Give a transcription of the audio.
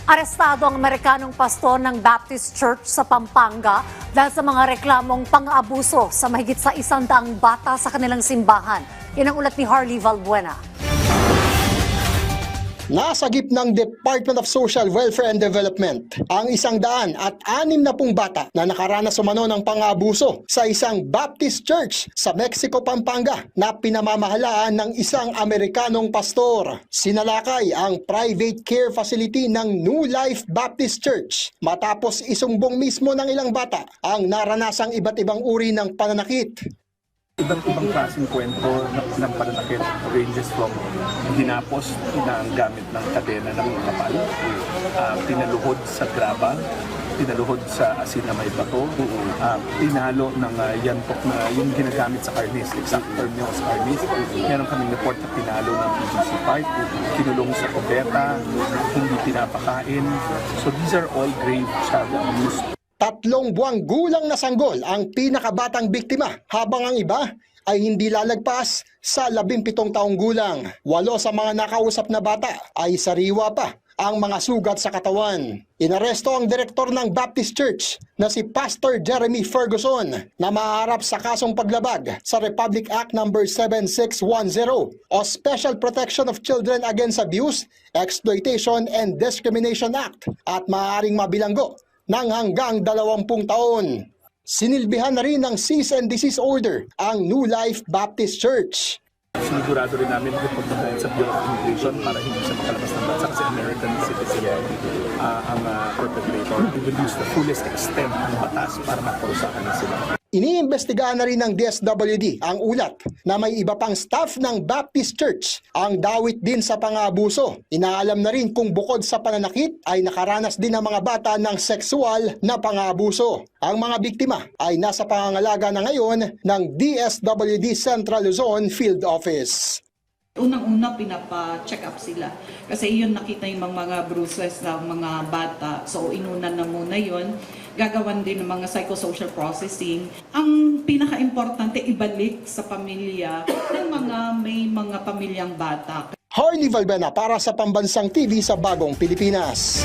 Arestado ang Amerikanong pastor ng Baptist Church sa Pampanga dahil sa mga reklamong pang-aabuso sa mahigit sa 100 bata sa kanilang simbahan. Yan ang ulat ni Harley Valbuena. Nasagip ng Department of Social Welfare and Development ang 160 bata na nakaranas umano ng pang-aabuso sa isang Baptist Church sa Mexico, Pampanga na pinamamahalaan ng isang Amerikanong pastor. Sinalakay ang private care facility ng New Life Baptist Church matapos isumbong mismo ng ilang bata ang naranasang iba't ibang uri ng pananakit. Iba't ibang klaseng kwento ng pananakit ranges from ginapos na ang gamit ng kadena ng kapal, tinaluhod sa graba, tinaluhod sa asin na may bato, tinalo ng yantok na yung ginagamit sa karnis, exact term nyo sa karnis. Meron kaming report na tinalo ng PVC pipe, kinulong sa kubeta, hindi pinapakain. So these are all grave child abuse. 3 buwang gulang na sanggol ang pinakabatang biktima habang ang iba ay hindi lalagpas sa 17 taong gulang. 8 sa mga nakausap na bata ay sariwa pa ang mga sugat sa katawan. Inaresto ang direktor ng Baptist Church na si Pastor Jeremy Ferguson na maaharap sa kasong paglabag sa Republic Act No. 7610 o Special Protection of Children Against Abuse, Exploitation and Discrimination Act at maaaring mabilanggo ng hanggang 20 taon. Sinilbihan na rin ng cease and desist order ang New Life Baptist Church. Sinigurado rin namin na pagpuntahan sa Bureau of Immigration para hindi siya makalabas ng bansa kasi American citizen ang perpetrator. We will use the fullest extent ng batas para maparusahan na sila. Iniimbestigahan na rin ng DSWD ang ulat na may iba pang staff ng Baptist Church ang dawit din sa pang-aabuso. Inaalam na rin kung bukod sa pananakit ay nakaranas din ang mga bata ng sexual na pang-aabuso. Ang mga biktima ay nasa pangangalaga na ngayon ng DSWD Central Luzon Field Office. Unang-una, pinapa-check up sila. Kasi yun nakita yung mga bruises ng mga bata. So, inunan na muna yun. Gagawan din ng mga psychosocial processing. Ang pinaka-importante, ibalik sa pamilya ng may mga pamilyang bata. Harley Valbuena para sa Pambansang TV sa Bagong Pilipinas.